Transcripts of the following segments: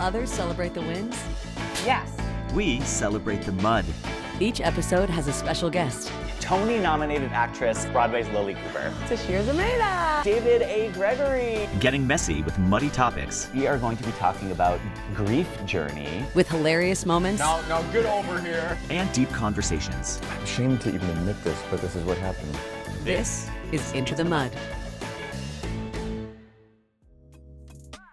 others celebrate the wins, Yes. we celebrate the mud. each episode has a special guest. Tony-nominated actress, Broadway's Lily Cooper. Tashir Zameda. David A. Gregory. Getting messy with muddy topics. We are going to be talking about grief journey. With hilarious moments Now get over here. And deep conversations. I'm ashamed to even admit this, but this is what happened. This is Into the Mud.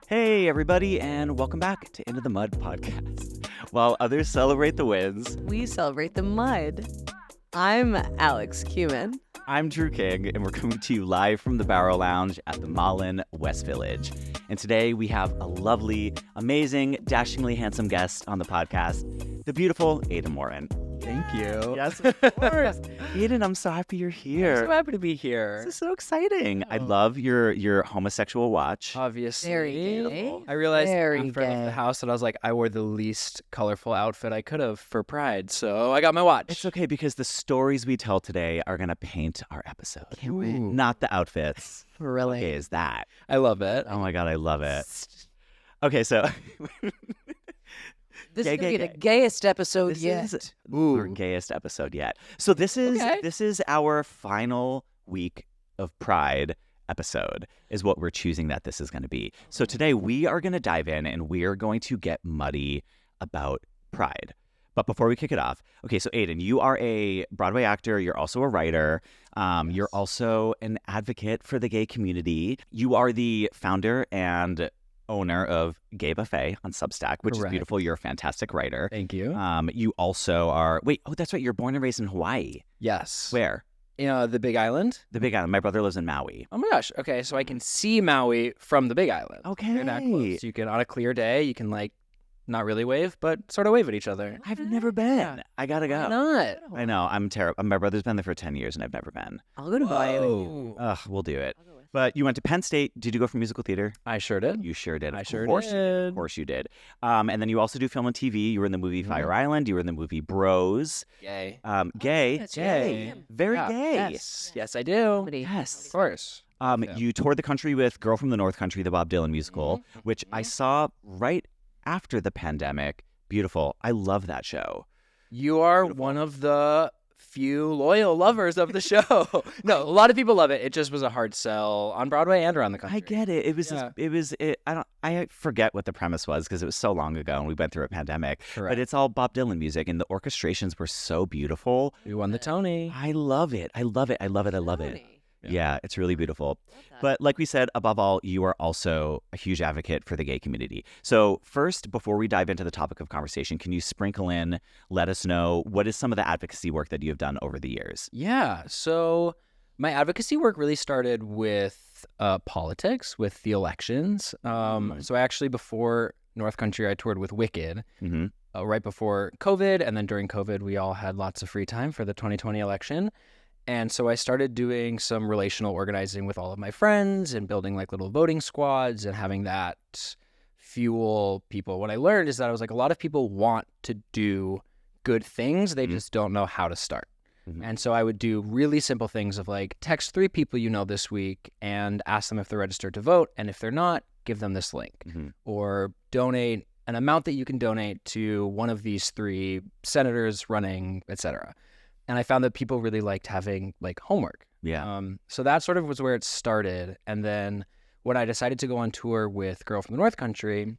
Hey, everybody, and welcome back to Into the Mud podcast. While others celebrate the wins, We celebrate the mud. I'm Alex Cuman. I'm Drew King, and we're coming to you live from the Barrel Lounge at the Malin West Village. And today we have a lovely, amazing, dashingly handsome guest on the podcast, the beautiful Aidan Wharton. Thank you. Yes, of course. Aidan, I'm so happy you're here. I'm so happy to be here. This is so exciting. I love your homosexual watch. Obviously. Very gay. I realized Very after I left gay. the house that I was like, I wore the least colorful outfit I could have for Pride, so I got my watch. It's okay because the stories we tell today are going to paint our episode. Can't wait. Not the outfits. Really. Okay, is that? I love it. Oh my God, I love it. Okay, so This Gay, is going gay, to be gay. the gayest episode this yet. is our gayest episode yet. So this is our final week of Pride episode is what we're choosing that this is going to be. So today we are going to dive in and we are going to get muddy about Pride. But before we kick it off, okay, so Aidan, you are a Broadway actor. You're also a writer. You're also an advocate for the gay community. You are the founder and owner of Gay Buffet on Substack, which Correct. is beautiful. You're a fantastic writer. Thank you. You also are, that's right. You're born and raised in Hawaii. Yes. Where? You know, the Big Island? The Big Island. My brother lives in Maui. Oh my gosh. Okay, so I can see Maui from the Big Island. Okay. You're not close. You can, on a clear day, you can not really wave, but sort of wave at each other. I've never been. Yeah. I gotta go. Why not? I know. I'm terrible. My brother's been there for 10 years and I've never been. I'll go to Miami. Whoa. Ugh, we'll do it. But you went to Penn State. Did you go for musical theater? I sure did. You sure did. I Of sure course you did. did. Of course you did. And then you also do film and TV. You were in the movie Fire Island. You were in the movie Bros. Gay. Gay. that's Gay. Very Yeah. gay. Yes. Yes, I do. Comedy. Yes. Of course. You toured the country with Girl from the North Country, the Bob Dylan musical, which I saw right after the pandemic. Beautiful. I love that show. You are one of the few loyal lovers of the show. No, a lot of people love it. It just was a hard sell on Broadway and around the country. I get it. It was. Yeah. I forget what the premise was because it was so long ago and we went through a pandemic. Correct. But it's all Bob Dylan music and the orchestrations were so beautiful. We won the Tony. I love it. I love it. I love it. I love it. Tony. Yeah, it's really beautiful. that. But like we said, above all, you are also a huge advocate for the gay community. So first, before we dive into the topic of conversation, can you sprinkle in, let us know, what is some of the advocacy work that you have done over the years? Yeah. So my advocacy work really started with politics, with the elections. So I actually, before North Country, I toured with Wicked Mm-hmm. right before COVID. And then during COVID, we all had lots of free time for the 2020 election. And so I started doing some relational organizing with all of my friends and building little voting squads and having that fuel people. What I learned is that I was a lot of people want to do good things. They just don't know how to start. Mhm. And so I would do really simple things of text 3 people you know this week and ask them if they're registered to vote. And if they're not, give them this link. Mhm. Or donate an amount that you can donate to one of these 3 senators running, etc. And I found that people really liked having homework. Yeah. So that sort of was where it started. And then when I decided to go on tour with Girl from the North Country,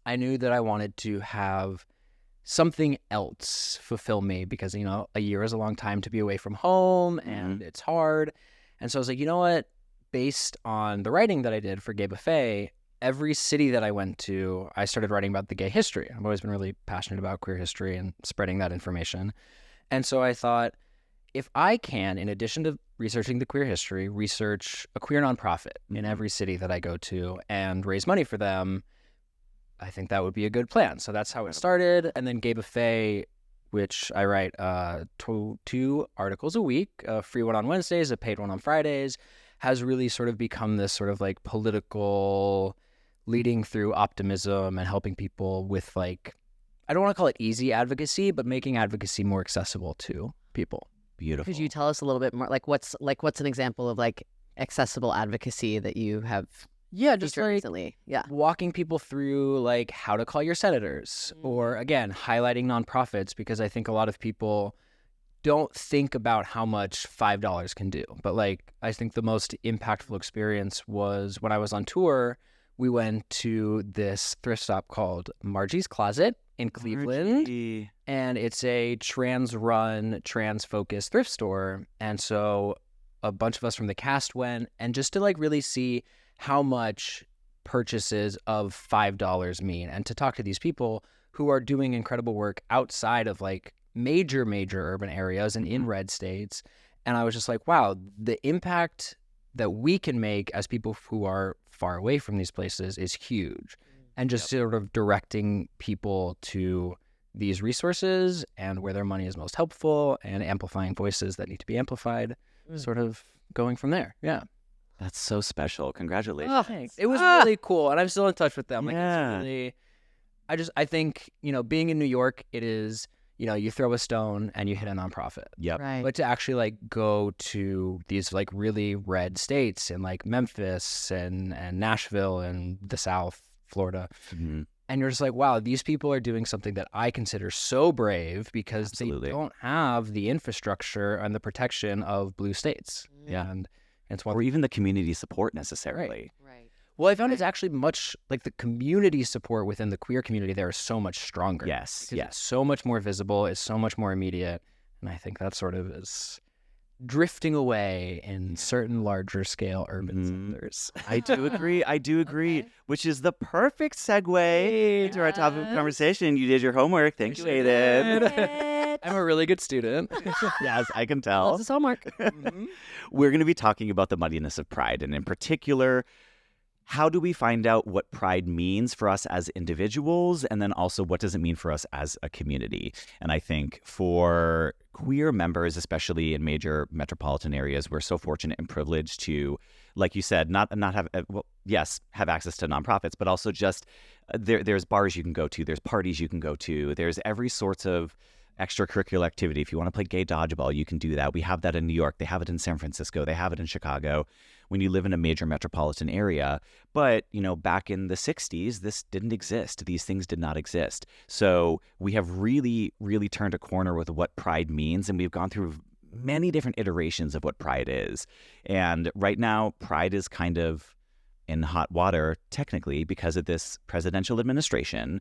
I knew that I wanted to have something else fulfill me because, a year is a long time to be away from home and it's hard. And so I was like, you know what? Based on the writing that I did for Gay Buffet, every city that I went to, I started writing about the gay history. I've always been really passionate about queer history and spreading that information. And so I thought, if I can, in addition to researching the queer history, research a queer nonprofit in every city that I go to and raise money for them, I think that would be a good plan. So that's how it started. And then Gay Buffet, which I write 2 articles a week, a free one on Wednesdays, a paid one on Fridays, has really sort of become this sort of political leading through optimism and helping people with I don't want to call it easy advocacy, but making advocacy more accessible to people. Beautiful. Could you tell us a little bit more? What's an example of accessible advocacy that you have Yeah, just featured like recently. Yeah. walking people through like how to call your senators, or again, highlighting nonprofits, because I think a lot of people don't think about how much $5 can do. But like, I think the most impactful experience was when I was on tour. We went to this thrift shop called Margie's Closet in Cleveland, Margie. and it's a trans-run, trans-focused thrift store. And so a bunch of us from the cast went, and just to like really see how much purchases of $5 mean, and to talk to these people who are doing incredible work outside of like major urban areas and in red states. And I was just like, wow, the impact that we can make as people who are far away from these places is huge. And just sort of directing people to these resources and where their money is most helpful, and amplifying voices that need to be amplified, sort of going from there. Yeah. That's so special. Congratulations. Oh, thanks. It was really cool, and I'm still in touch with them. Like, Yeah. it's really, I think, being in New York, it is, you throw a stone and you hit a nonprofit. Yep. Right. But to actually like go to these like really red states in like Memphis and Nashville and the South, Florida, Mhm. and you're just like, wow, these people are doing something that I consider so brave, because Absolutely. they don't have the infrastructure and the protection of blue states. Yeah. And it's one. Or even the community support necessarily. Right. Well, I found it's actually much like the community support within the queer community there is so much stronger. Yes. Because Yes. it's so much more visible, it's so much more immediate. And I think that sort of is drifting away in certain larger scale urban centers. I do agree. Okay. Which is the perfect segue to our topic of conversation. You did your homework. Thank you, Aidan. I'm a really good student. Yes, I can tell. Loves his homework. We're going to be talking about the muddiness of pride, and in particular, how do we find out what pride means for us as individuals, and then also what does it mean for us as a community? And I think for queer members, especially in major metropolitan areas, we're so fortunate and privileged to, like you said, not have, have access to nonprofits, but also just there's bars you can go to, there's parties you can go to, there's every sorts of extracurricular activity. If you want to play gay dodgeball, you can do that. We have that in New York. They have it in San Francisco. They have it in Chicago when you live in a major metropolitan area. But, back in the 60s, this didn't exist. These things did not exist. So we have really, really turned a corner with what pride means. And we've gone through many different iterations of what pride is. And right now, pride is kind of in hot water, technically, because of this presidential administration.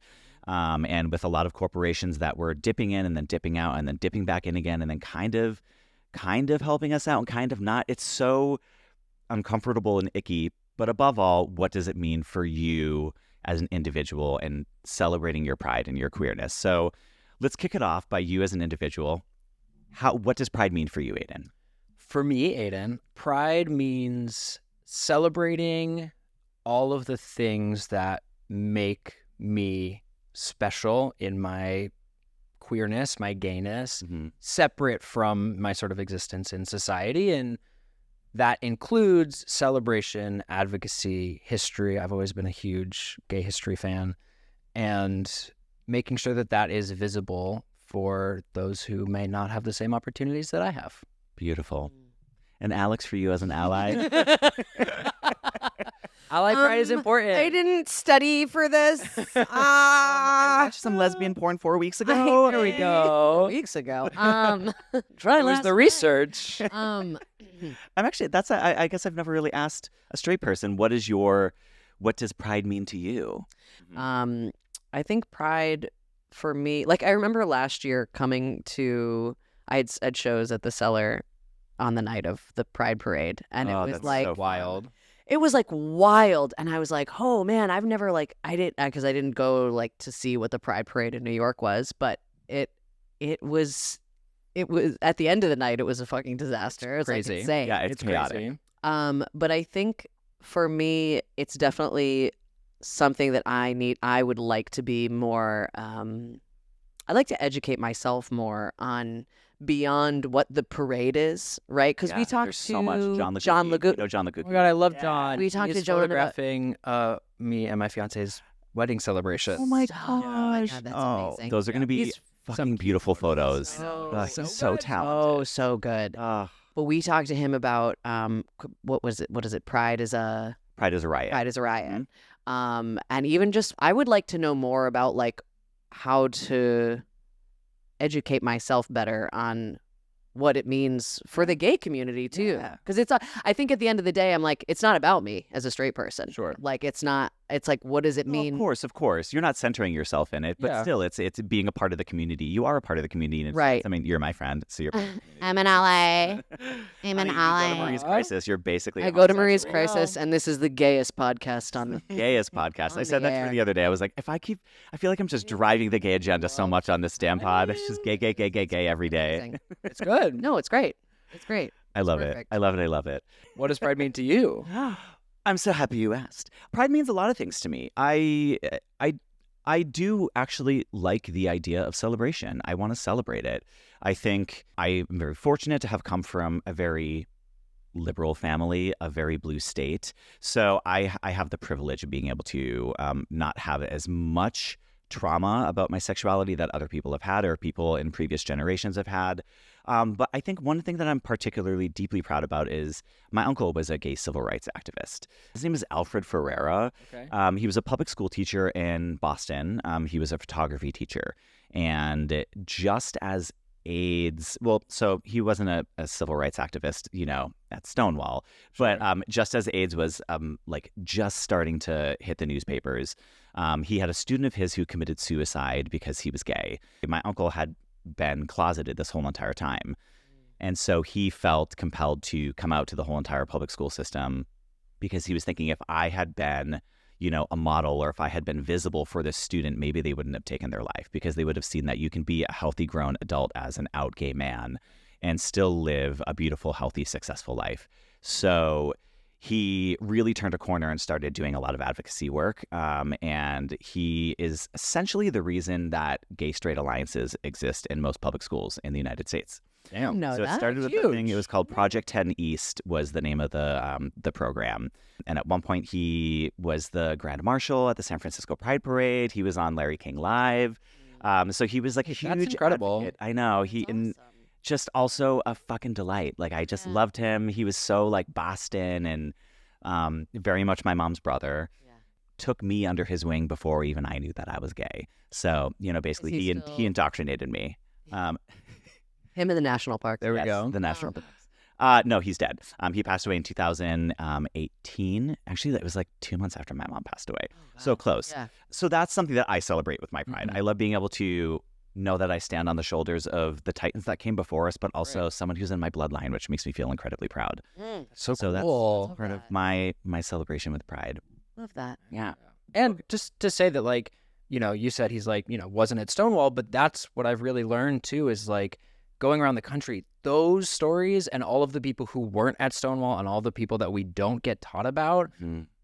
And with a lot of corporations that were dipping in and then dipping out and then dipping back in again and then kind of helping us out and kind of not. It's so uncomfortable and icky. But above all, what does it mean for you as an individual and celebrating your pride and your queerness? So let's kick it off by you as an individual. What does pride mean for you, Aidan? For me, Aidan, pride means celebrating all of the things that make me special in my queerness, my gayness, separate from my sort of existence in society. And that includes celebration, advocacy, history. I've always been a huge gay history fan. And making sure that that is visible for those who may not have the same opportunities that I have. Beautiful. And Alex, for you as an ally? Ally pride is important. I didn't study for this. I watched some lesbian porn 4 weeks ago. There we go. Weeks ago. Try last the night. research. I'm actually, I guess I've never really asked a straight person, what does pride mean to you? I think pride for me, like I remember last year coming to, I had shows at the Cellar on the night of the Pride Parade, and it was that's like so fun. Wild. It was like wild, and I was like, oh man, I've never because I didn't go like to see what the Pride Parade in New York was, but it was at the end of the night, it was a fucking disaster. It was crazy. like insane. Yeah, it's chaotic. crazy. But I think for me, it's definitely something that I would like to be more. I'd like to educate myself more on beyond what the parade is, right? Because we talked there's to so much. John You Lagoon. know John Oh Lagoon. my God, I love John. We talked He's to Joan about- photographing me and my fiance's wedding celebration. Oh my Oh my gosh. God, that's Oh, amazing. those are going to be He's fucking beautiful photos. so He's so good. talented. Oh, so good. Ah. But we talked to him about what is it? Pride is a Pride is a riot. Pride is a riot. And even just, I would like to know more about like how to educate myself better on what it means for the gay community too. Because I think at the end of the day, I'm like, it's not about me as a straight person. Sure. Like it's like, what does it mean? Of course. You're not centering yourself in it, but still it's being a part of the community. You are a part of the community. Right. I mean, you're my friend, so you're I'm in LA. I'm in You LA. go to Marie's Crisis, you're basically I go to Marie's Crisis, and this is the gayest podcast on the gayest podcast. I said that to her the other day. I was like, I feel like I'm just driving the gay agenda so much on this damn pod. It's just gay every day. It's good. No, it's great. It's great. I love it. perfect. I love it. What does Pride mean to you? I'm so happy you asked. Pride means a lot of things to me. I do actually like the idea of celebration. I want to celebrate it. I think I'm very fortunate to have come from a very liberal family, a very blue state. So I have the privilege of being able to not have as much trauma about my sexuality that other people have had or people in previous generations have had. But I think one thing that I'm particularly deeply proud about is my uncle was a gay civil rights activist. His name is Alfred Ferreira. Okay. He was a public school teacher in Boston. He was a photography teacher. And just as AIDS, so he wasn't a civil rights activist, at Stonewall, but just as AIDS was just starting to hit the newspapers, he had a student of his who committed suicide because he was gay. My uncle had been closeted this whole entire time. And so he felt compelled to come out to the whole entire public school system because he was thinking if I had been, a model or if I had been visible for this student, maybe they wouldn't have taken their life because they would have seen that you can be a healthy grown adult as an out gay man and still live a beautiful, healthy, successful life. So he really turned a corner and started doing a lot of advocacy work. And he is essentially the reason that gay-straight alliances exist in most public schools in the United States. Damn. No, So it started with a thing. It was called Project 10 East was the name of the program. And at one point he was the Grand Marshal at the San Francisco Pride Parade. He was on Larry King Live. So he was like a huge That's incredible. advocate. I know. Just also a fucking delight. Like I just loved him. He was so like Boston and very much my mom's brother. Yeah. Took me under his wing before even I knew that I was gay. So, basically Is he he still- indoctrinated me. Him in the national park. There we go. The national. No, he's dead. He passed away in 2018. Actually, that was like 2 months after my mom passed away. So close. Yeah. So that's something that I celebrate with my pride. I love being able to know that I stand on the shoulders of the titans that came before us, but also someone who's in my bloodline, which makes me feel incredibly proud. So So that's cool. part of my celebration with pride. Love that. Yeah. And just to say that, like, you said he's like, wasn't at Stonewall, but that's what I've really learned too is like going around the country, those stories and all of the people who weren't at Stonewall and all the people that we don't get taught about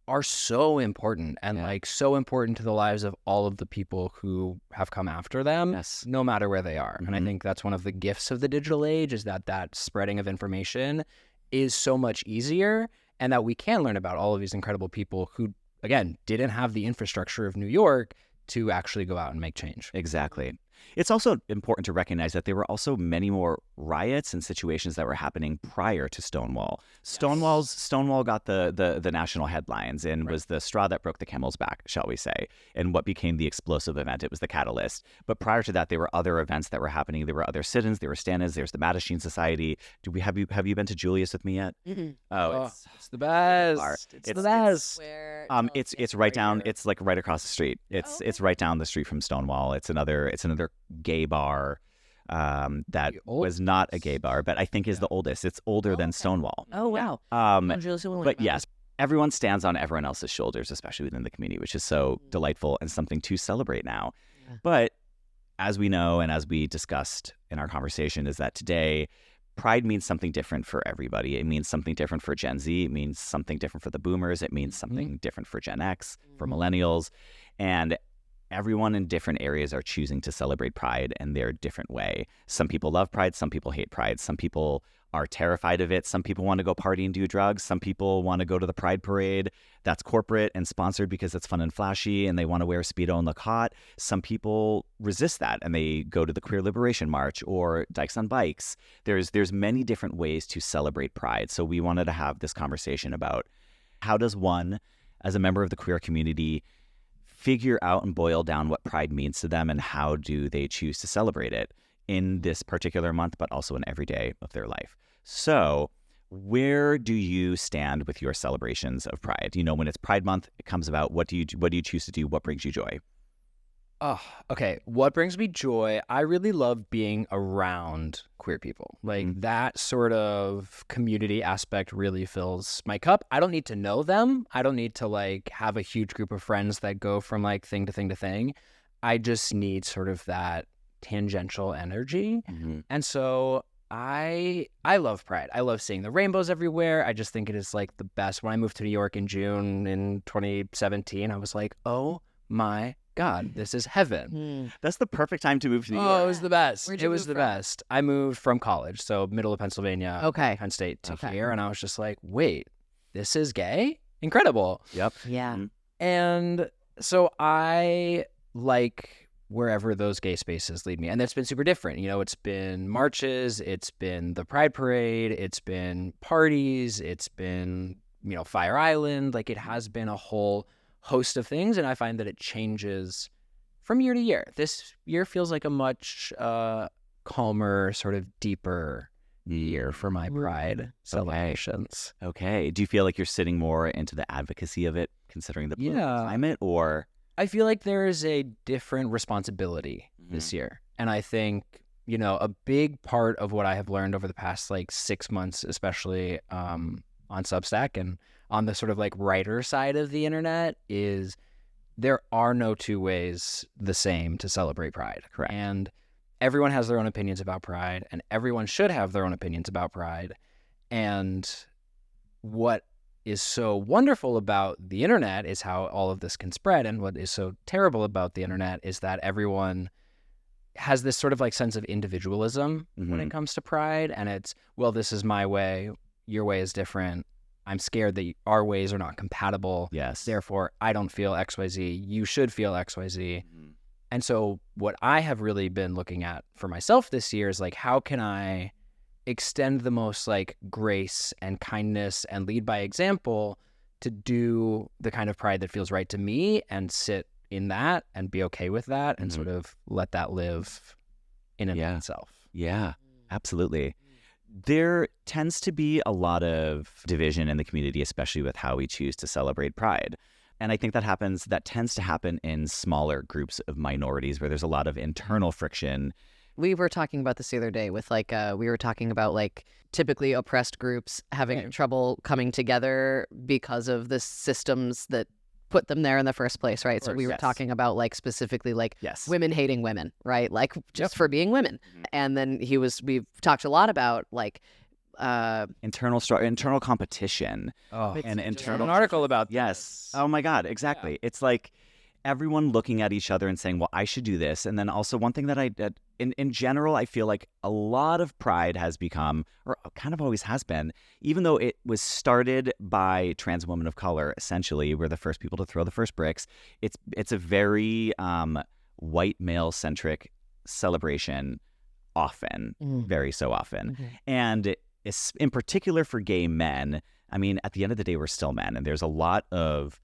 are so important and like so important to the lives of all of the people who have come after them, Yes. no matter where they are. And I think that's one of the gifts of the digital age is that spreading of information is so much easier and that we can learn about all of these incredible people who, again, didn't have the infrastructure of New York to actually go out and make change. Exactly. It's also important to recognize that there were also many more riots and situations that were happening prior to Stonewall. Stonewall got the national headlines and was the straw that broke the camel's back, shall we say, and what became the explosive event. It was the catalyst. But prior to that, there were other events that were happening. There were other sit-ins, there were stand-ins, there's the Mattachine Society. Have you been to Julius with me yet? Oh, It's the best. far. It's the best. It's right down. It's like right across the street. It's right down the street from Stonewall. It's another gay bar that The was not a gay bar, but I think is the oldest. It's older than Stonewall. Oh, wow. But yes, everyone stands on everyone else's shoulders, especially within the community, which is so delightful and something to celebrate now. Yeah. But as we know and as we discussed in our conversation, is that today pride means something different for everybody. It means something different for Gen Z. It means something different for the boomers. It means something different for Gen X, for millennials. And everyone in different areas are choosing to celebrate pride in their different way. Some people love pride. Some people hate pride. Some people are terrified of it. Some people want to go party and do drugs. Some people want to go to the pride parade that's corporate and sponsored because it's fun and flashy and they want to wear Speedo and look hot. Some people resist that and they go to the Queer Liberation March or Dykes on Bikes. There's many different ways to celebrate pride. So we wanted to have this conversation about How does one, as a member of the queer community, figure out and boil down what pride means to them, and how do they choose to celebrate it in this particular month, but also in every day of their life? So where do you stand with your celebrations of Pride? You know, when it's Pride Month, it comes about. What do you choose to do? What brings you joy? Oh, okay. What brings me joy? I really love being around queer people. Like that sort of community aspect really fills my cup. I don't need to know them. I don't need to like have a huge group of friends that go from like thing to thing to thing. I just need sort of that tangential energy. And so I love Pride. I love seeing the rainbows everywhere. I just think it is like the best. When I moved to New York in June in 2017, I was like, oh my God, this is heaven. That's the perfect time to move to New York. Oh, it was the best. Where'd It you was move the from? best. I moved from college, so middle of Pennsylvania, Okay. Penn State to Okay. here, and I was just like, wait, this is gay? Incredible. Yep. Yeah. And so I like wherever those gay spaces lead me. And that's been super different. You know, it's been marches, it's been the Pride Parade, it's been parties, it's been, you know, Fire Island. Like it has been a whole host of things. And I find that it changes from year to year. This year feels like a much calmer, sort of deeper year for my Pride celebrations. Okay. Do you feel like you're sitting more into the advocacy of it, considering the political Yeah. climate, or? I feel like there is a different responsibility this year. And I think, you know, a big part of what I have learned over the past like 6 months, especially on Substack and on the sort of like writer side of the internet, is there are no two ways the same to celebrate Pride. Correct. And everyone has their own opinions about Pride, and everyone should have their own opinions about Pride. And what is so wonderful about the internet is how all of this can spread. And what is so terrible about the internet is that everyone has this sort of like sense of individualism when it comes to Pride. And it's, well, this is my way. Your way is different. I'm scared that our ways are not compatible. Yes. Therefore, I don't feel XYZ. You should feel XYZ. And so what I have really been looking at for myself this year is like, how can I extend the most like grace and kindness and lead by example to do the kind of Pride that feels right to me, and sit in that and be okay with that and sort of let that live in and of itself. Yeah, absolutely. There tends to be a lot of division in the community, especially with how we choose to celebrate Pride. And I think that tends to happen in smaller groups of minorities where there's a lot of internal friction. We were talking about this the other day with like, we were talking about like typically oppressed groups having trouble coming together because of the systems that put them there in the first place, right? So we were talking about like specifically like women hating women, right? Like just for being women. And then we've talked a lot about like internal competition. And internal an article about Yes. Oh my God, exactly. It's like everyone looking at each other and saying, well, I should do this. And then also one thing that in general, I feel like a lot of Pride has become, or kind of always has been, even though it was started by trans women of color, essentially, we're the first people to throw the first bricks. It's a very white male-centric celebration often, very so often. And it's, in particular for gay men, I mean, at the end of the day, we're still men. And there's a lot of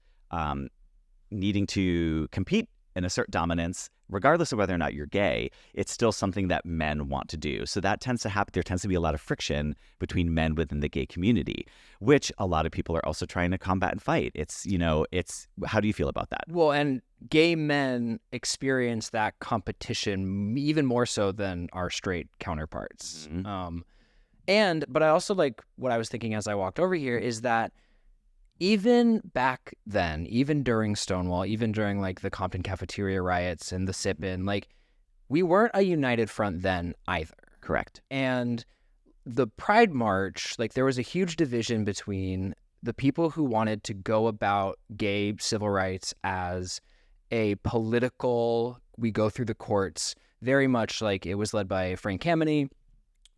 needing to compete and assert dominance, regardless of whether or not you're gay. It's still something that men want to do. So that tends to happen. There tends to be a lot of friction between men within the gay community, which a lot of people are also trying to combat and fight. How do you feel about that? Well, and gay men experience that competition even more so than our straight counterparts. But I also like what I was thinking as I walked over here is that even back then, even during Stonewall, even during like the Compton cafeteria riots and the sip-in, like we weren't a united front then either. Correct. And the Pride March, like there was a huge division between the people who wanted to go about gay civil rights as a political, we go through the courts, very much like it was led by Frank Kameny,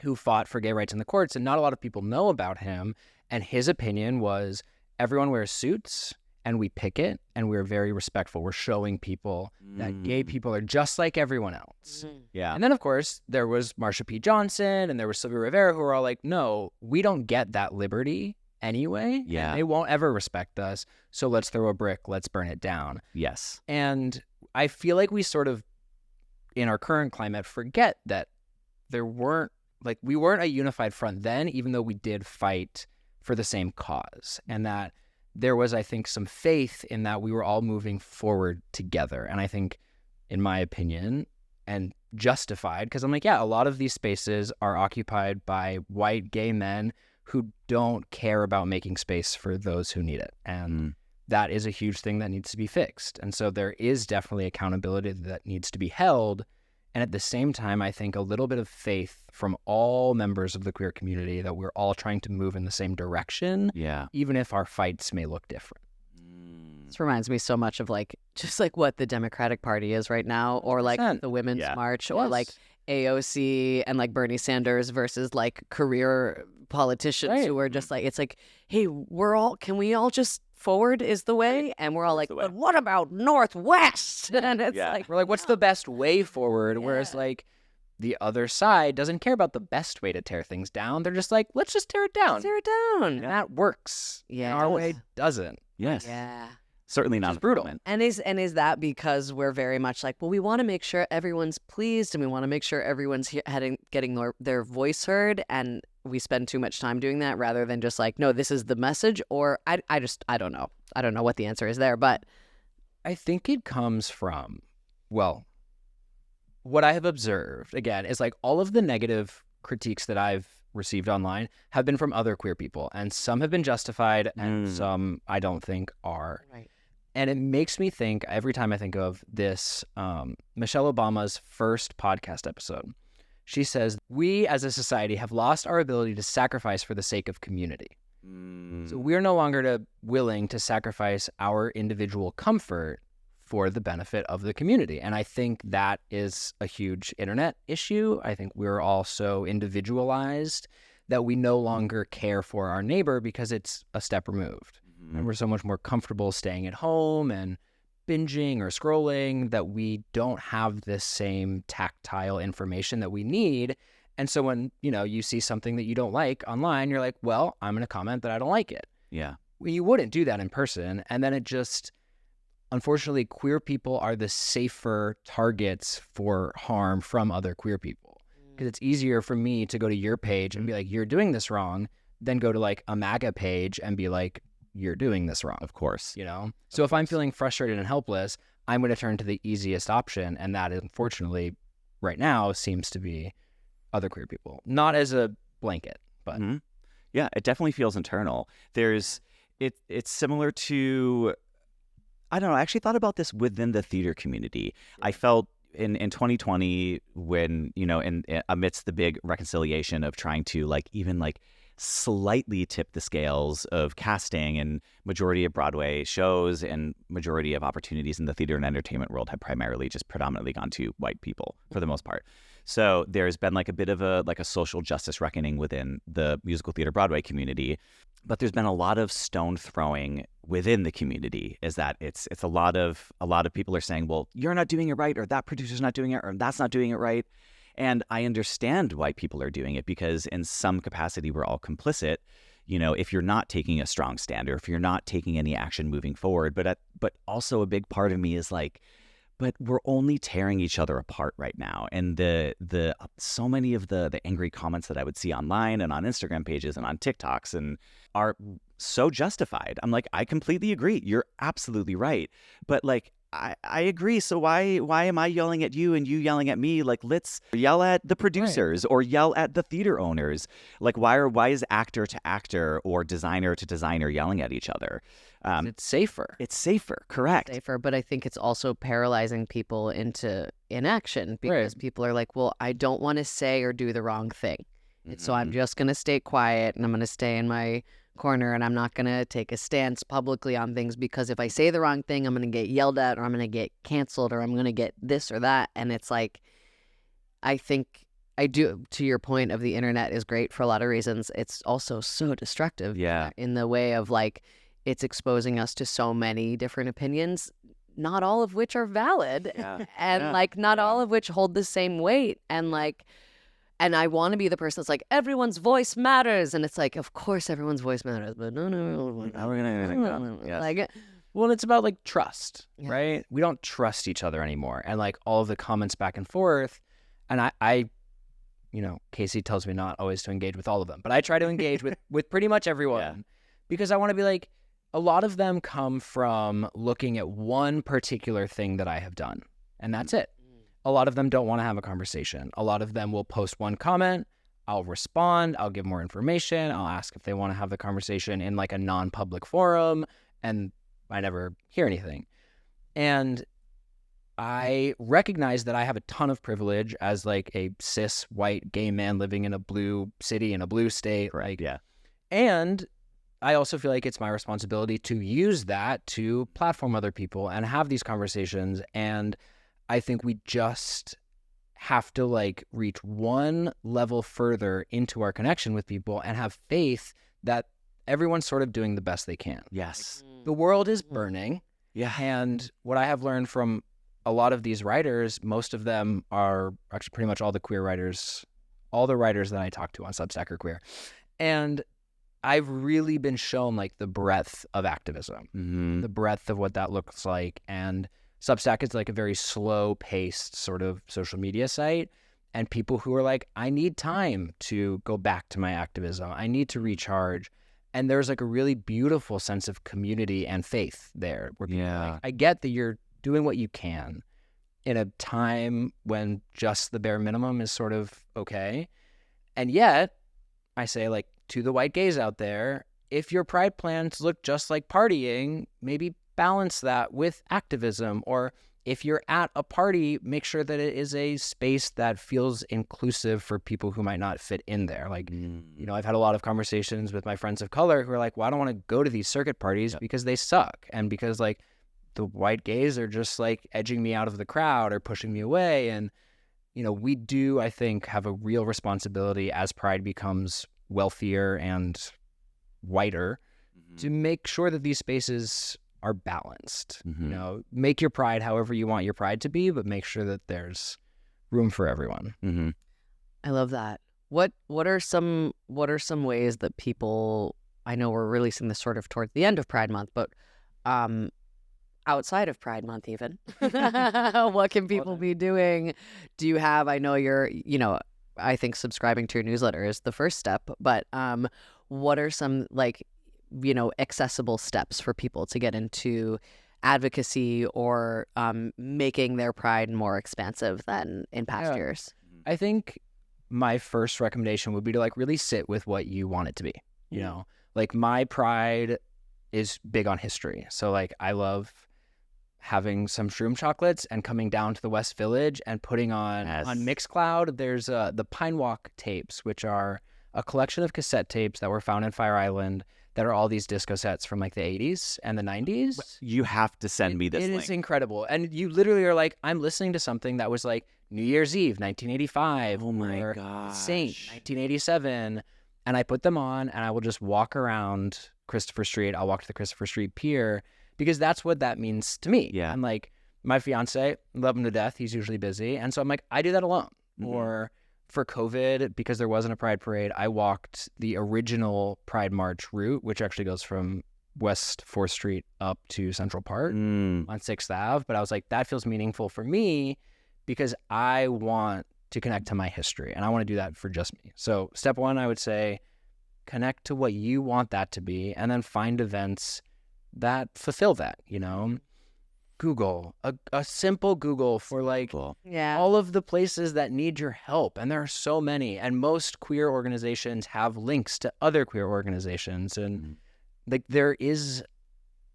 who fought for gay rights in the courts, and not a lot of people know about him. And his opinion was, everyone wears suits and we picket and we're very respectful. We're showing people that gay people are just like everyone else. Yeah. And then, of course, there was Marsha P. Johnson and there was Sylvia Rivera, who were all like, no, we don't get that liberty anyway. Yeah. And they won't ever respect us. So let's throw a brick, let's burn it down. Yes. And I feel like we sort of, in our current climate, forget that we weren't a unified front then, even though we did fight for the same cause. And that there was, I think, some faith in that we were all moving forward together. And I think, in my opinion, and justified, because I'm like, yeah, a lot of these spaces are occupied by white gay men who don't care about making space for those who need it. And that is a huge thing that needs to be fixed. And so there is definitely accountability that needs to be held. And at the same time, I think a little bit of faith from all members of the queer community that we're all trying to move in the same direction, Yeah. even if our fights may look different. This reminds me so much of just what the Democratic Party is right now, or like 100%. the Women's Yeah. March, or like AOC and like Bernie Sanders versus like career politicians Right. who are just like, it's like, hey, can we all just forward is the way? And we're all like, the way. but what about Northwest? And it's Yeah. like, We're like, what's the best way forward? Whereas Yeah. like the other side doesn't care about the best way to tear things down. They're just like, let's just tear it down. tear it down. And that works. Yeah. And our way doesn't. Yes. Yeah. Certainly not is brutal. moment. And is that because we're very much like, well, we want to make sure everyone's pleased, and we want to make sure everyone's getting their voice heard, and we spend too much time doing that rather than just like, no, this is the message? Or I don't know. I don't know what the answer is there, but I think it comes from, well, what I have observed, again, is like all of the negative critiques that I've received online have been from other queer people, and some have been justified and some I don't think are. Right. And it makes me think, every time I think of this, Michelle Obama's first podcast episode, she says, we as a society have lost our ability to sacrifice for the sake of community. So we're no longer willing to sacrifice our individual comfort for the benefit of the community. And I think that is a huge internet issue. I think we're all so individualized that we no longer care for our neighbor because it's a step removed. And we're so much more comfortable staying at home and binging or scrolling that we don't have this same tactile information that we need. And so when, you see something that you don't like online, you're like, well, I'm going to comment that I don't like it. Yeah. Well, you wouldn't do that in person. And then unfortunately, queer people are the safer targets for harm from other queer people. Because it's easier for me to go to your page and be like, you're doing this wrong, than go to like a MAGA page and be like, you're doing this wrong. Of course. So if I'm feeling frustrated and helpless, I'm going to turn to the easiest option. And that, unfortunately, right now seems to be other queer people. Not as a blanket, but Yeah, it definitely feels internal. It's similar to, I don't know, I actually thought about this within the theater community. I felt in 2020 when, amidst the big reconciliation of trying to even slightly tip the scales of casting, and majority of Broadway shows and majority of opportunities in the theater and entertainment world have predominantly gone to white people for the most part. So there's been a bit of a social justice reckoning within the musical theater Broadway community, but there's been a lot of stone throwing within the community. Is that it's a lot of people are saying, well, you're not doing it right, or that producer's not doing it, or that's not doing it right. And I understand why people are doing it, because in some capacity we're all complicit. If you're not taking a strong stand, or if you're not taking any action moving forward, but also a big part of me is like, but we're only tearing each other apart right now. And the so many of the angry comments that I would see online and on Instagram pages and on TikToks and are so justified. I'm like, I completely agree. You're absolutely right. But I agree. So why am I yelling at you and you yelling at me? Let's yell at the producers or yell at the theater owners. Why is actor to actor or designer to designer yelling at each other? it's safer. It's safer, correct? safer, but I think it's also paralyzing people into inaction, because people are like, well, I don't want to say or do the wrong thing. So I'm just going to stay quiet, and I'm going to stay in my corner, and I'm not going to take a stance publicly on things, because if I say the wrong thing, I'm going to get yelled at, or I'm going to get canceled, or I'm going to get this or that. And it's like, I think I do, to your point of the internet is great for a lot of reasons. It's also so destructive in the way of it's exposing us to so many different opinions, not all of which are valid, and not all of which hold the same weight. And And I want to be the person that's like, everyone's voice matters. And it's like, of course everyone's voice matters, but no. Now we're gonna yes. Like, Well, it's about like trust, Yeah. right? We don't trust each other anymore. And like all of the comments back and forth. And I Casey tells me not always to engage with all of them, but I try to engage with pretty much everyone because I want to be like, a lot of them come from looking at one particular thing that I have done, and that's it. A lot of them don't want to have a conversation. A lot of them will post one comment. I'll respond. I'll give more information. I'll ask if they want to have the conversation in like a non-public forum, and I never hear anything. And I recognize that I have a ton of privilege as like a cis white gay man living in a blue city in a blue state. Right. Yeah. And I also feel like it's my responsibility to use that to platform other people and have these conversations. And I think we just have to like reach one level further into our connection with people and have faith that everyone's sort of doing the best they can. Yes. The world is burning. Yeah. And what I have learned from a lot of these writers, most of them are actually pretty much all the queer writers, all the writers that I talk to on Substack are queer. And I've really been shown like the breadth of activism, the breadth of what that looks like. And Substack is like a very slow paced sort of social media site. And people who are like, I need time to go back to my activism. I need to recharge. And there's like a really beautiful sense of community and faith there. Where people are like, I get that you're doing what you can in a time when just the bare minimum is sort of okay. And yet, I say like to the white gays out there, if your pride plans look just like partying, maybe balance that with activism. Or if you're at a party, make sure that it is a space that feels inclusive for people who might not fit in there. Like, I've had a lot of conversations with my friends of color who are like, well, I don't want to go to these circuit parties because they suck. And because like the white gays are just like edging me out of the crowd or pushing me away. And, we do, I think, have a real responsibility as pride becomes wealthier and whiter to make sure that these spaces are balanced. Make your pride however you want your pride to be, but make sure that there's room for everyone. I love that. What are some ways that people, I know we're releasing this sort of towards the end of Pride Month, but outside of Pride Month even, what can people be doing? Do you have, I know you're, I think subscribing to your newsletter is the first step, but what are some like, accessible steps for people to get into advocacy or making their pride more expansive than in past years? I think my first recommendation would be to like really sit with what you want it to be. Like my pride is big on history. So like I love having some shroom chocolates and coming down to the West Village and putting on Mixcloud. There's the Pine Walk tapes, which are a collection of cassette tapes that were found in Fire Island that are all these disco sets from like the 80s and the 90s. You have to send me this link. It is incredible. And you literally are like, I'm listening to something that was like New Year's Eve, 1985. Oh my or gosh. Saint, 1987. And I put them on and I will just walk around Christopher Street. I'll walk to the Christopher Street Pier because that's what that means to me. Yeah. I'm like, my fiance, love him to death. He's usually busy. And so I'm like, I do that alone. Or for COVID, because there wasn't a Pride Parade, I walked the original Pride March route, which actually goes from West 4th Street up to Central Park on 6th Ave. But I was like, that feels meaningful for me because I want to connect to my history and I want to do that for just me. So step one, I would say, connect to what you want that to be and then find events that fulfill that, Google, a simple Google for like all of the places that need your help. And there are so many. And most queer organizations have links to other queer organizations. And like there is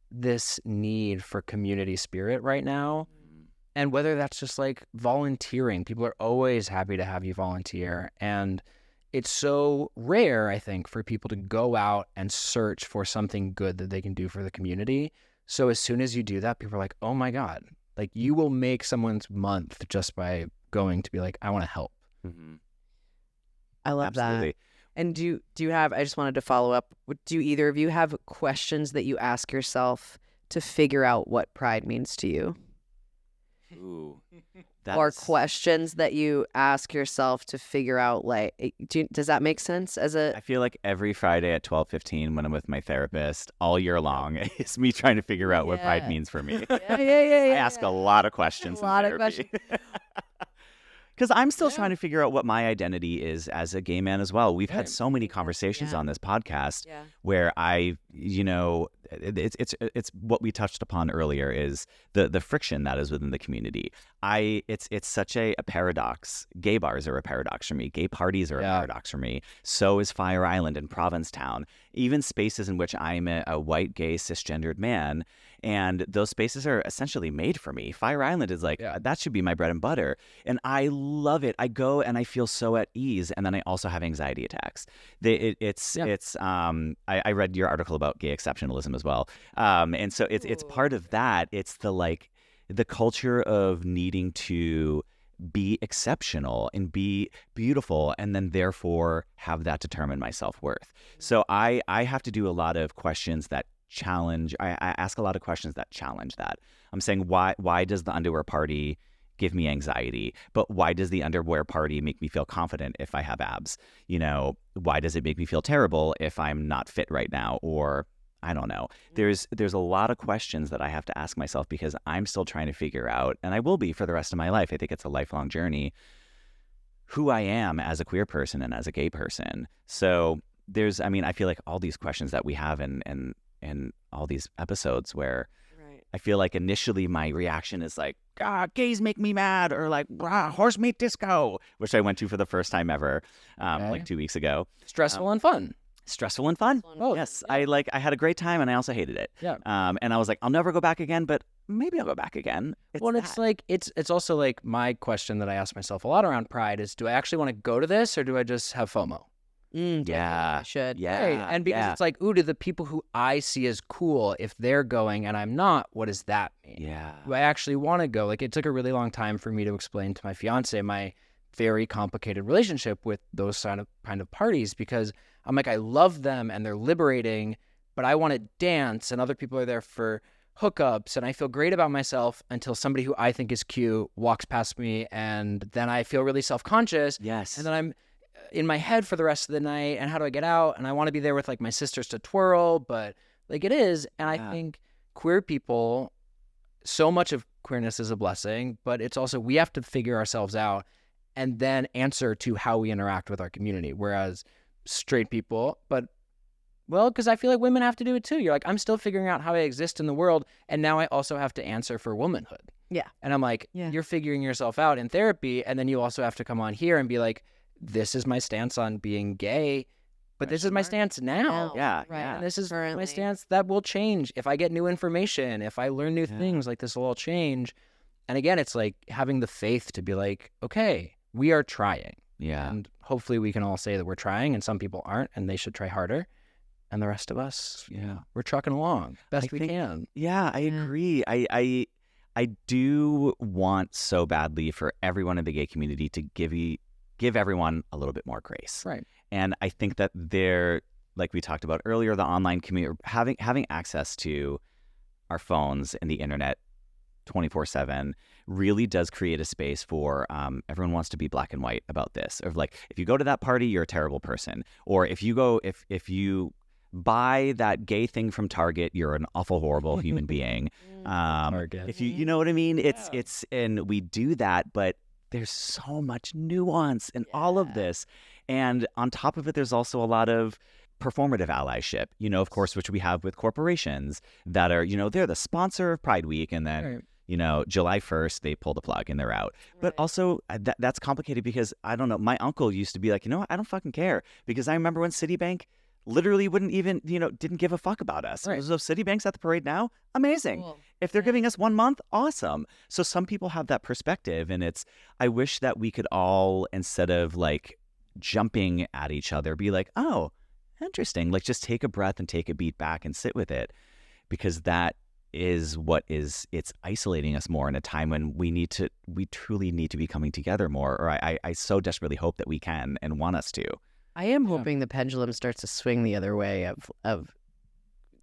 this need for community spirit right now. And whether that's just like volunteering, people are always happy to have you volunteer. And it's so rare, I think, for people to go out and search for something good that they can do for the community. So as soon as you do that, people are like, oh my God, like you will make someone's month just by going to be like, I want to help. I love that. And do you have, I just wanted to follow up, do either of you have questions that you ask yourself to figure out what pride means to you? Ooh. or questions that you ask yourself to figure out, like, does that make sense? I feel like every Friday at 12:15 when I'm with my therapist all year long is me trying to figure out what pride means for me. Yeah. I ask a lot of questions. A lot in of therapy. Because I'm still trying to figure out what my identity is as a gay man as well. We've had so many conversations on this podcast where it's what we touched upon earlier is the friction that is within the community. It's such a paradox. Gay bars are a paradox for me. Gay parties are a paradox for me. So is Fire Island and Provincetown. Even spaces in which I'm a white, gay, cisgendered man. And those spaces are essentially made for me. Fire Island is like, that should be my bread and butter. And I love it. I go and I feel so at ease. And then I also have anxiety attacks. I read your article about gay exceptionalism as well. And so it's part of that. It's the culture of needing to be exceptional and be beautiful and then therefore have that determine my self-worth. So I have to do a lot of questions that challenge. I ask a lot of questions that challenge that. I'm saying, why does the underwear party give me anxiety? But why does the underwear party make me feel confident if I have abs? Why does it make me feel terrible if I'm not fit right now? Or I don't know. There's a lot of questions that I have to ask myself because I'm still trying to figure out, and I will be for the rest of my life. I think it's a lifelong journey, who I am as a queer person and as a gay person. So I feel like all these questions that we have in all these episodes where I feel like initially my reaction is like, gays make me mad, or like, horse meat disco, which I went to for the first time ever, like 2 weeks ago. Stressful and fun. Stressful and fun. Oh, yes. Yeah. I had a great time and I also hated it. Yeah. And I was like, I'll never go back again, but maybe I'll go back again. It's also like my question that I ask myself a lot around pride is, do I actually want to go to this or do I just have FOMO? Yeah. I should. Yeah. Right. And because it's like, do the people who I see as cool, if they're going and I'm not, what does that mean? Yeah. Do I actually want to go? Like, it took a really long time for me to explain to my fiance my very complicated relationship with those kind of parties, because I'm like, I love them and they're liberating, but I want to dance and other people are there for hookups and I feel great about myself until somebody who I think is cute walks past me, and then I feel really self-conscious. Yes. And then I'm in my head for the rest of the night, and how do I get out? And I want to be there with like my sisters to twirl, but like it is. And I think queer people, so much of queerness is a blessing, but it's also, we have to figure ourselves out and then answer to how we interact with our community. Whereas straight people, because I feel like women have to do it too. You're like, I'm still figuring out how I exist in the world, and now I also have to answer for womanhood. Yeah. And I'm like, you're figuring yourself out in therapy, and then you also have to come on here and be like, this is my stance on being gay, but this is my stance now. Yeah. Right. Yeah. And this is Currently. my stance that will change. If I get new information, if I learn new things, like this will all change. And again, it's like having the faith to be like, okay, we are trying. Yeah. And hopefully we can all say that we're trying, and some people aren't, and they should try harder. And the rest of us, we're trucking along best we can. Yeah, I agree. I do want so badly for everyone in the gay community to give everyone a little bit more grace. Right. And I think that they're, like we talked about earlier, the online community, having access to our phones and the internet 24/7 really does create a space for everyone wants to be black and white about this. Of like, if you go to that party, you're a terrible person. Or if you buy that gay thing from Target, you're an awful, horrible human being. If you know what I mean? It's and we do that, but there's so much nuance in all of this. And on top of it, there's also a lot of performative allyship, of course, which we have with corporations that are, they're the sponsor of Pride Week, and then, July 1st, they pull the plug and they're out. Right. But also that's complicated because, I don't know, my uncle used to be like, I don't fucking care, because I remember when Citibank literally wouldn't even, didn't give a fuck about us. Right. So Citibank's at the parade now, amazing. Cool. If they're giving us 1 month, awesome. So some people have that perspective, and I wish that we could all, instead of like jumping at each other, be like, oh, interesting. Like, just take a breath and take a beat back and sit with it, because that is it's isolating us more in a time when we truly need to be coming together more. Or I so desperately hope that we can and want us to. I am hoping the pendulum starts to swing the other way of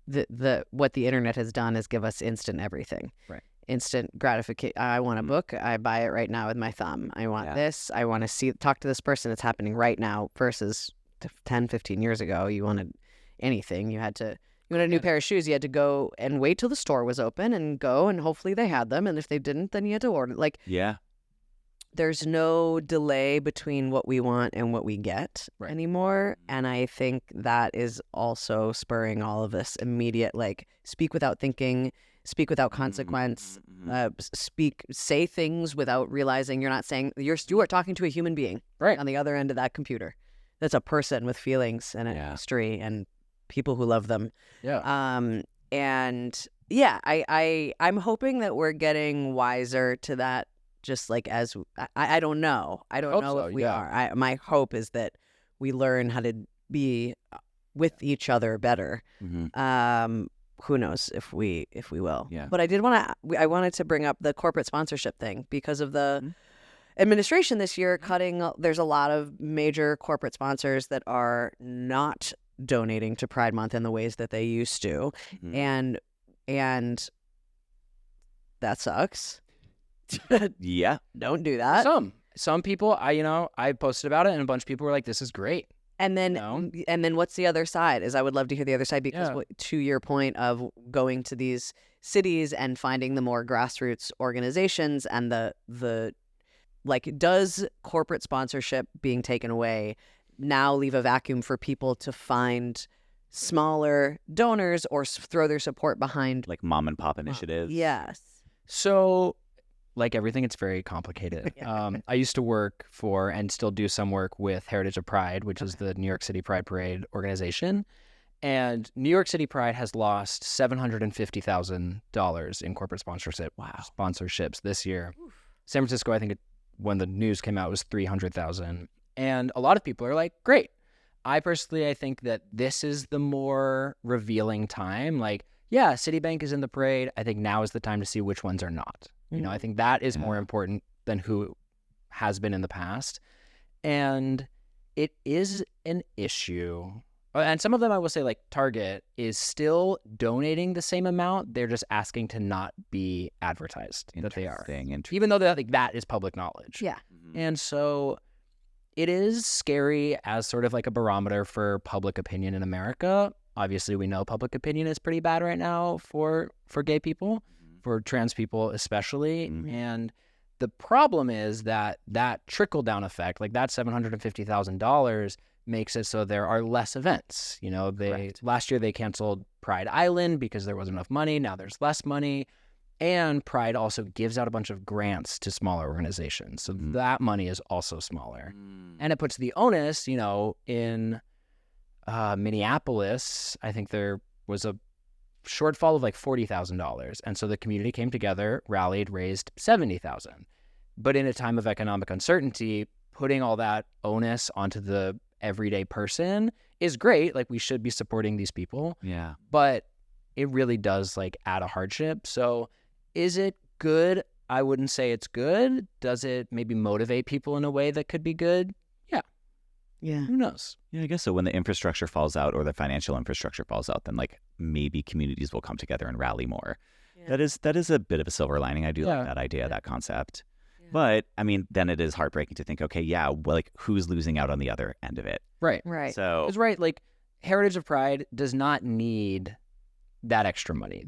the what the internet has done is give us instant everything. Right. instant gratification. I want a book. I buy it right now with my thumb. I want this. I want to talk to this person. It's happening right now versus 10, 15 years ago. You wanted anything. You wanted a new pair of shoes. You had to go and wait till the store was open and go, and hopefully they had them. And if they didn't, then you had to order. Like, there's no delay between what we want and what we get anymore. And I think that is also spurring all of this immediate, like, speak without thinking, speak without consequence, say things without realizing you're not saying, you are talking to a human being on the other end of that computer. That's a person with feelings and a history and people who love them. I'm hoping that we're getting wiser to that. Just like as I don't know. I don't know if we are. My hope is that we learn how to be with each other better. Who knows if we will. But I wanted to bring up the corporate sponsorship thing because of the administration this year cutting. There's a lot of major corporate sponsors that are not donating to Pride Month in the ways that they used to, and that sucks. Don't do that. Some people, I posted about it, and a bunch of people were like, "This is great." And then what's the other side? Is I would love to hear the other side because to your point of going to these cities and finding the more grassroots organizations and the does corporate sponsorship being taken away now leave a vacuum for people to find smaller donors or throw their support behind, like mom and pop initiatives? Yes. So, like everything, it's very complicated. I used to work for and still do some work with Heritage of Pride, which is the New York City Pride Parade organization. And New York City Pride has lost $750,000 in corporate sponsorships this year. San Francisco, I think when the news came out, was $300,000. And a lot of people are like, great. I think that this is the more revealing time. Like, Citibank is in the parade. I think now is the time to see which ones are not. I think that is more important than who has been in the past. And it is an issue. And some of them, I will say, like Target is still donating the same amount. They're just asking to not be advertised that they are. Even though that is public knowledge. Yeah. And so it is scary as sort of like a barometer for public opinion in America. Obviously, we know public opinion is pretty bad right now for gay people, for trans people especially. And the problem is that trickle-down effect, like that $750,000, makes it so there are less events. Last year they canceled Pride Island because there wasn't enough money. Now there's less money. And Pride also gives out a bunch of grants to smaller organizations. So that money is also smaller. And it puts the onus, in Minneapolis, I think there was a shortfall of like $40,000. And so the community came together, rallied, raised $70,000. But in a time of economic uncertainty, putting all that onus onto the everyday person is great. Like, we should be supporting these people. Yeah. But it really does add a hardship. So is it good? I wouldn't say it's good. Does it maybe motivate people in a way that could be good? Yeah. Who knows? Yeah, I guess so. When the infrastructure falls out or the financial infrastructure falls out, then maybe communities will come together and rally more. Yeah. That is a bit of a silver lining. I do like that idea, that concept. Yeah. But I mean, then it is heartbreaking to think, okay, who's losing out on the other end of it? Right. So it's right. Heritage of Pride does not need that extra money.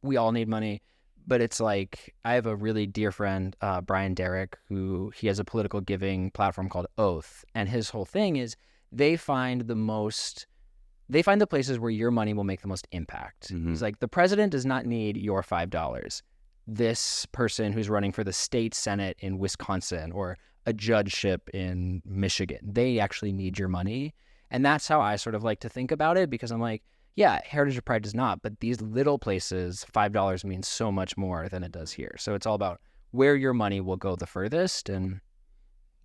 We all need money. But it's I have a really dear friend, Brian Derrick, he has a political giving platform called Oath. And his whole thing is they find the places where your money will make the most impact. He's like, the president does not need your $5. This person who's running for the state senate in Wisconsin or a judgeship in Michigan, they actually need your money. And that's how I sort of like to think about it, because I'm like, yeah, Heritage of Pride does not, but these little places, $5 means so much more than it does here. So it's all about where your money will go the furthest and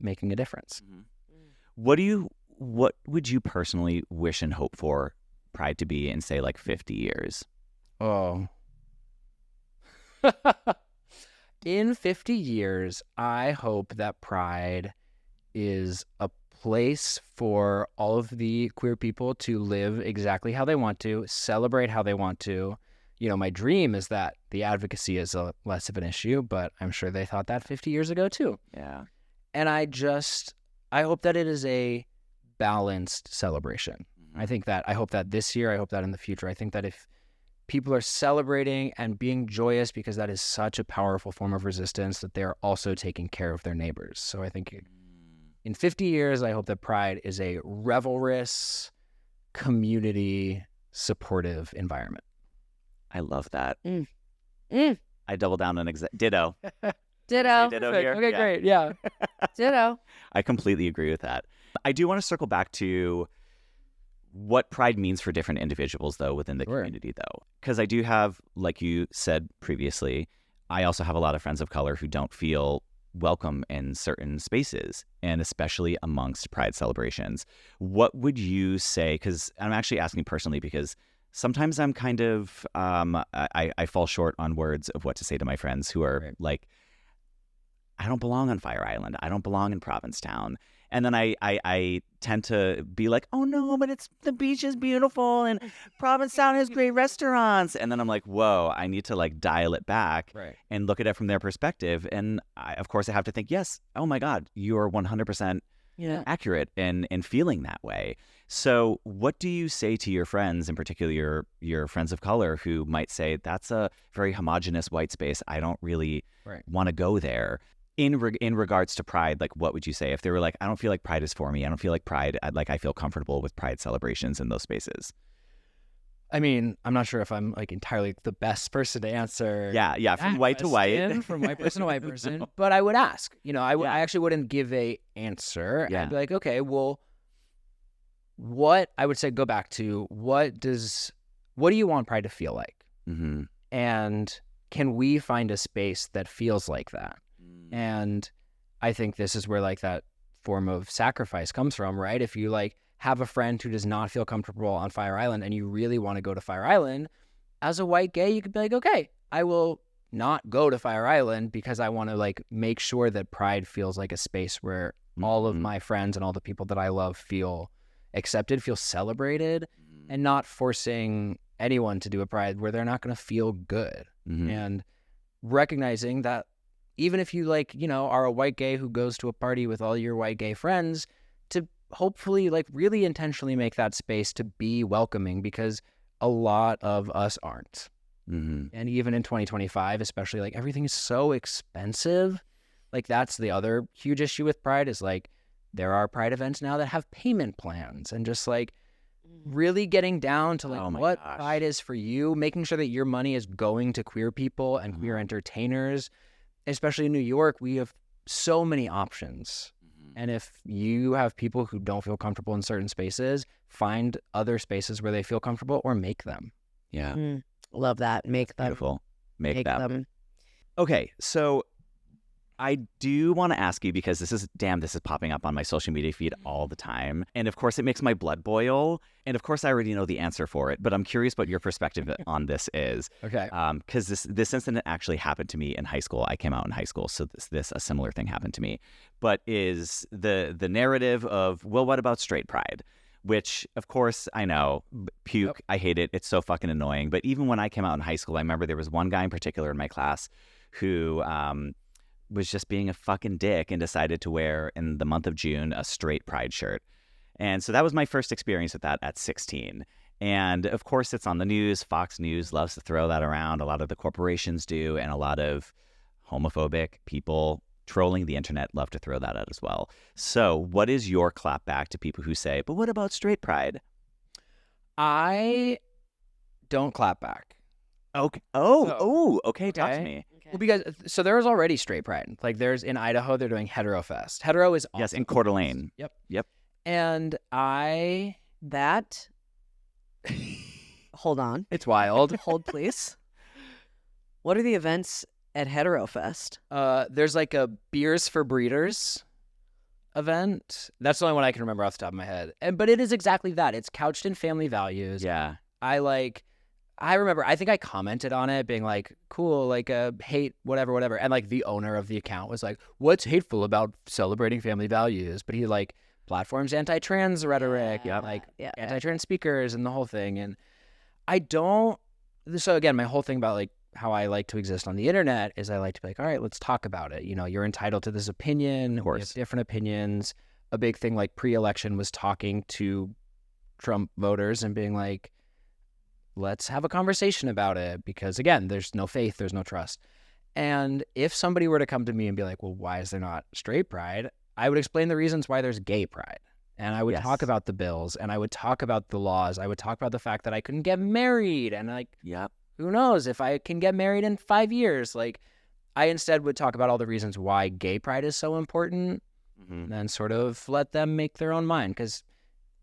making a difference. What would you personally wish and hope for Pride to be in, say, 50 years? Oh. In 50 years, I hope that Pride is a place for all of the queer people to live exactly how they want to, celebrate how they want to, my dream is that the advocacy is less of an issue, but I'm sure they thought that 50 years ago too. Yeah. And I hope that it is a balanced celebration. I hope that this year, I hope that in the future, I think that if people are celebrating and being joyous, because that is such a powerful form of resistance, that they are also taking care of their neighbors. So I think in 50 years, I hope that Pride is a revelrous, community supportive environment. I love that. Mm. I double down on ditto. Ditto. Ditto here. Okay, Yeah. great. Yeah. Ditto. I completely agree with that. I do want to circle back to what Pride means for different individuals, though, within the community, though. Because I do have, like you said previously, I also have a lot of friends of color who don't feel welcome in certain spaces, and especially amongst Pride celebrations. What would you say? Because I'm actually asking personally, because sometimes I'm kind of, I fall short on words of what to say to my friends who are like, I don't belong on Fire Island. I don't belong in Provincetown. And then I tend to be like, oh no, but the beach is beautiful and Provincetown has great restaurants. And then I'm like, whoa, I need to like dial it back and look at it from their perspective. And of course I have to think, yes, oh my God, you're 100% accurate in feeling that way. So what do you say to your friends, in particular your friends of color, who might say that's a very homogenous white space, I don't really want to go there? In regards to Pride, like what would you say if they were like, I don't feel like Pride is for me, I don't feel like Pride, I feel comfortable with Pride celebrations in those spaces? I mean, I'm not sure if I'm like entirely the best person to answer. Yeah, from white to white. From white person to white person. No. But I would ask, I actually wouldn't give a answer. Yeah. I'd be like, okay, well, what I would say, go back to what do you want Pride to feel like? Mm-hmm. And can we find a space that feels like that? And I think this is where like that form of sacrifice comes from, right? If you like have a friend who does not feel comfortable on Fire Island and you really want to go to Fire Island, as a white gay, you could be like, okay, I will not go to Fire Island because I want to like make sure that Pride feels like a space where all of my friends and all the people that I love feel accepted, feel celebrated, and not forcing anyone to do a Pride where they're not going to feel good. And recognizing that even if you like, are a white gay who goes to a party with all your white gay friends, to hopefully like really intentionally make that space to be welcoming, because a lot of us aren't. And even in 2025, especially, like everything is so expensive. Like that's the other huge issue with Pride, is like there are Pride events now that have payment plans, and just like really getting down to like what Pride is for you, making sure that your money is going to queer people and queer entertainers. Especially in New York, we have so many options. And if you have people who don't feel comfortable in certain spaces, find other spaces where they feel comfortable, or make them. Yeah. Love that. Make them. Beautiful. Make them. Okay, so I do want to ask you, because this is popping up on my social media feed all the time. And of course, it makes my blood boil. And of course, I already know the answer for it, but I'm curious what your perspective on this is. Okay. Because this incident actually happened to me in high school. I came out in high school, so a similar thing happened to me. But is the narrative of, well, what about straight pride? Which, of course, I know, puke, I hate it. It's so fucking annoying. But even when I came out in high school, I remember there was one guy in particular in my class who was just being a fucking dick and decided to wear, in the month of June, a straight pride shirt. And so that was my first experience with that at 16. And of course, it's on the news. Fox News loves to throw that around. A lot of the corporations do, and a lot of homophobic people trolling the internet love to throw that out as well. So what is your clap back to people who say, but what about straight pride? I don't clap back. Okay. Okay. Talk to me. Well, because so there's already straight pride. Like there's in Idaho, they're doing Hetero Fest. Hetero is awesome. Yes, in Coeur d'Alene. Yep. And hold on. It's wild. Hold, please. What are the events at Hetero Fest? There's like a Beers for Breeders event. That's the only one I can remember off the top of my head. But it is exactly that. It's couched in family values. Yeah. I remember, I think I commented on it being like, cool, like hate, whatever. And like the owner of the account was like, what's hateful about celebrating family values? But he like platforms anti-trans rhetoric, anti-trans speakers and the whole thing. And I don't So again, my whole thing about like how I like to exist on the internet is I like to be like, all right, let's talk about it. You know, you're entitled to this opinion. Of course. We have different opinions. A big thing like pre-election was talking to Trump voters and being like, let's have a conversation about it, because again, there's no faith, there's no trust. And if somebody were to come to me and be like, well, why is there not straight pride? I would explain the reasons why there's gay pride. And I would Yes. talk about the bills, and I would talk about the laws. I would talk about the fact that I couldn't get married, and like, Yep. who knows if I can get married in 5 years. Like, I instead would talk about all the reasons why gay pride is so important, Mm-hmm. and sort of let them make their own mind. Because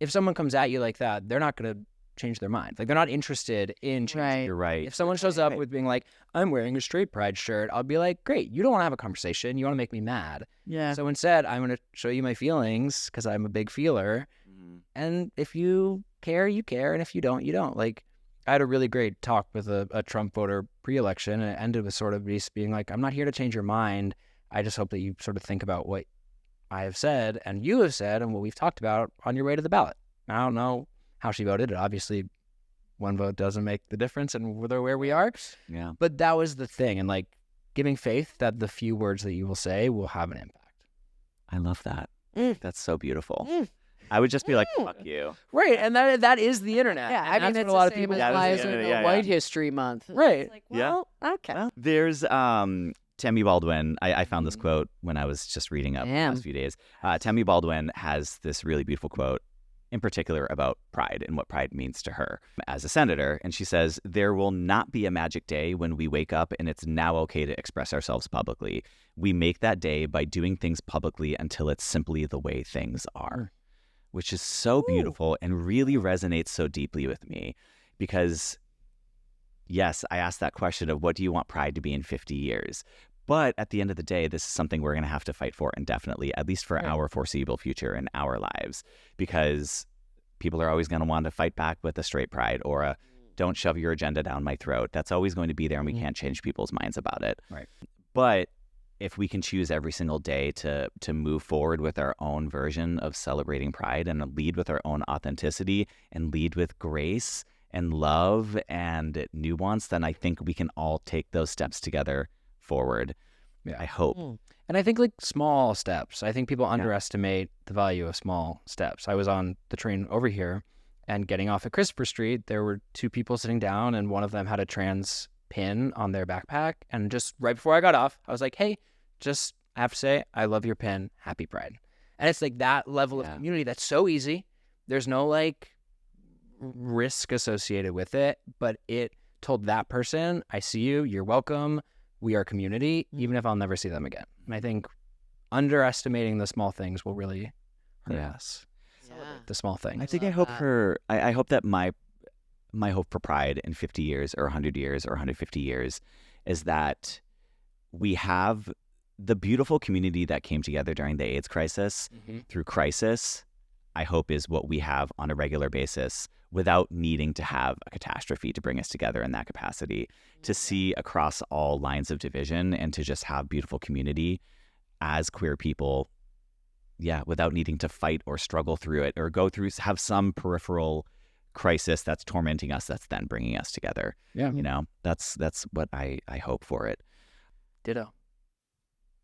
if someone comes at you like that, they're not going to change their mind. Like, they're not interested in changing. Right. You're right. If someone shows up with being like, I'm wearing a straight pride shirt, I'll be like, great, you don't want to have a conversation. You want to make me mad. Yeah. So instead, I'm going to show you my feelings because I'm a big feeler. Mhm. And if you care, you care. And if you don't, you don't. Like, I had a really great talk with a Trump voter pre-election, and it ended with sort of just being like, I'm not here to change your mind. I just hope that you sort of think about what I have said and you have said and what we've talked about on your way to the ballot. I don't know how she voted. Obviously, one vote doesn't make the difference in where we are. Yeah. But that was the thing. And like, giving faith that the few words that you will say will have an impact. I love that. Mm. That's so beautiful. Mm. I would just be like, fuck you. Right. And that is the internet. Yeah, I And mean, that's it's what a lot the of same people as Yeah, why that's is the there internet, no yeah, White yeah. History Month? Right. It's like, Yeah. well, okay. There's Tammy Baldwin. I found this quote when I was just reading up the Damn. last few days. Tammy Baldwin has this really beautiful quote in particular about pride and what pride means to her as a senator. And she says, there will not be a magic day when we wake up and it's now okay to express ourselves publicly. We make that day by doing things publicly until it's simply the way things are, which is so beautiful and really resonates so deeply with me because, yes, I asked that question of what do you want pride to be in 50 years? But at the end of the day, this is something we're going to have to fight for indefinitely, at least for Right. our foreseeable future in our lives, because people are always going to want to fight back with a straight pride or a don't shove your agenda down my throat. That's always going to be there, and we can't change people's minds about it. Right. But if we can choose every single day to move forward with our own version of celebrating pride and lead with our own authenticity and lead with grace and love and nuance, then I think we can all take those steps together forward. Yeah. I hope. And I think like small steps. I think people underestimate the value of small steps. I was on the train over here and getting off at Christopher Street, there were two people sitting down and one of them had a trans pin on their backpack. And just right before I got off, I was like, hey, just I have to say, I love your pin. Happy Pride. And it's like that level of community that's so easy. There's no like risk associated with it, but it told that person, I see you, you're welcome. We are community, even if I'll never see them again. And I think underestimating the small things will really hurt us. Celebrate the small things. I think I hope I hope that my hope for pride in 50 years or 100 years or 150 years is that we have the beautiful community that came together during the AIDS crisis through crisis, I hope is what we have on a regular basis without needing to have a catastrophe to bring us together in that capacity, to see across all lines of division and to just have beautiful community as queer people, without needing to fight or struggle through it or go through, have some peripheral crisis that's tormenting us that's then bringing us together. Yeah. You know, that's what I hope for it. Ditto.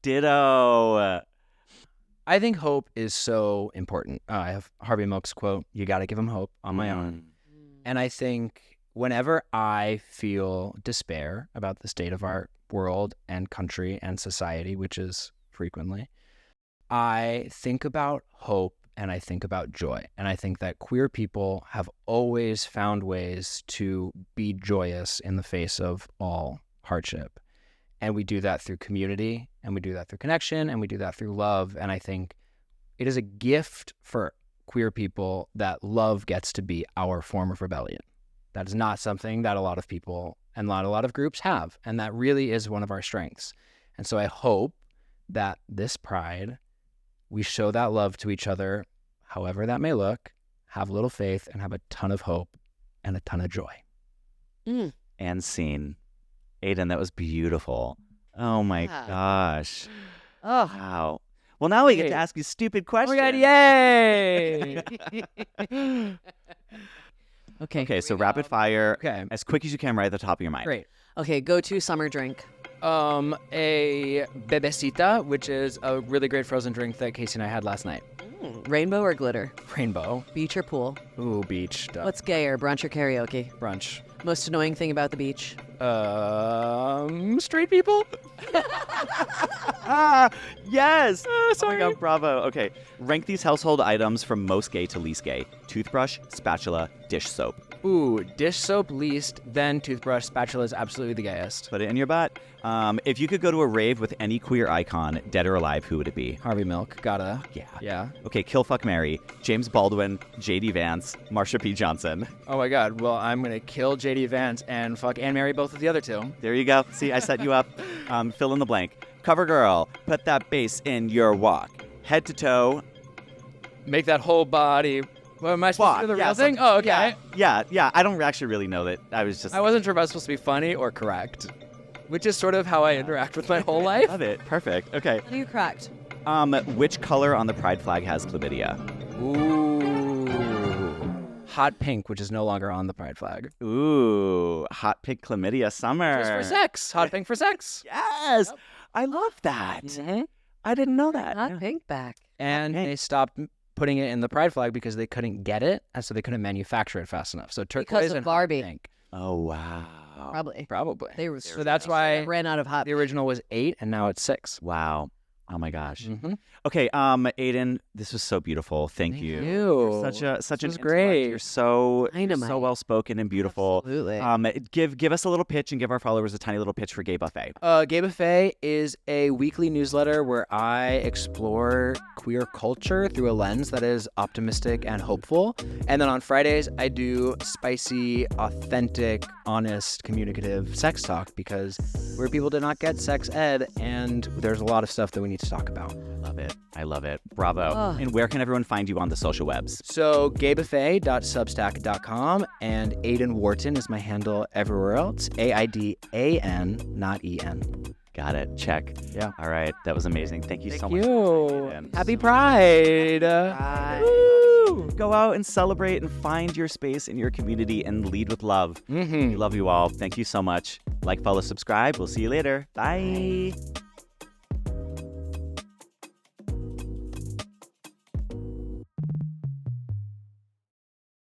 I I think hope is so important. I have Harvey Milk's quote, you got to give him hope on my own. And I think whenever I feel despair about the state of our world and country and society, which is frequently, I think about hope and I think about joy. And I think that queer people have always found ways to be joyous in the face of all hardship. And we do that through community, and we do that through connection, and we do that through love. And I think it is a gift for queer people that love gets to be our form of rebellion. That is not something that a lot of people and not a lot of groups have. And that really is one of our strengths. And so I hope that this Pride, we show that love to each other, however that may look, have a little faith, and have a ton of hope and a ton of joy. And scene. Aidan, that was beautiful. Oh my gosh. Oh, Wow. Well, now we get to ask you stupid Oh questions. my God, yay! Okay, so rapid fire. Okay. As quick as you can, right at the top of your mind. Great. Okay, go-to summer drink. A bebecita, which is a really great frozen drink that Casey and I had last night. Rainbow or glitter? Rainbow. Beach or pool? Ooh, beach. Duh. What's gayer, brunch or karaoke? Brunch. Most annoying thing about the beach? Straight people? Yes! Sorry. Oh my God, bravo. Okay, rank these household items from most gay to least gay. Toothbrush, spatula, dish soap. Ooh, dish soap least, then toothbrush. Spatula is absolutely the gayest. Put it in your butt. If you could go to a rave with any queer icon, dead or alive, who would it be? Harvey Milk. Gotta. Yeah. Yeah. Okay, kill, fuck, marry. James Baldwin, J.D. Vance, Marsha P. Johnson. Oh my God. Well, I'm gonna kill J.D. Vance and fuck and marry both of the other two. There you go. See, I set you up. Fill in the blank. Cover girl, put that bass in your walk. Head to toe. Make that whole body. What am I supposed to do? The real thing? Oh, okay. Yeah. I don't actually really know that. I wasn't sure if I was supposed to be funny or correct, which is sort of how I interact with my whole life. Love it. Perfect. Okay. What are you correct? Which color on the pride flag has chlamydia? Ooh. Hot pink, which is no longer on the pride flag. Ooh, hot pink chlamydia summer. Just for sex. Hot pink for sex. Yes. Yep. I love that. Mm-hmm. I didn't know that. Hot pink back. And pink. they stopped putting it in the pride flag because they couldn't get it, and so they couldn't manufacture it fast enough. So turquoise Because of and Barbie. hot pink. Oh, wow. Probably. They were So that's why ran out of hot. the original was 8 and now it's 6. Wow. Oh my gosh. Mm-hmm. Okay, Aidan, this was so beautiful. Thank you. You're such an was intellect. great. You're so Dynamite. well spoken and beautiful. Absolutely. Give us a little pitch and give our followers a tiny little pitch for Gay Buffet. Gay Buffet is a weekly newsletter where I explore queer culture through a lens that is optimistic and hopeful. And then on Fridays, I do spicy, authentic, honest, communicative sex talk because where people did not get sex ed, and there's a lot of stuff that we need to talk about. I love it. Bravo. And where can everyone find you on the social webs? So gaybuffet.substack.com, and Aidan Wharton is my handle everywhere else. AIDAN, not EN. Got it. Check. Yeah. All right. That was amazing. Thank you so Thank much. you. Aidan. Happy Pride. Woo! Go out and celebrate and find your space in your community and lead with love. Mm-hmm. We love you all. Thank you so much. Like, follow, subscribe. We'll see you later. Bye.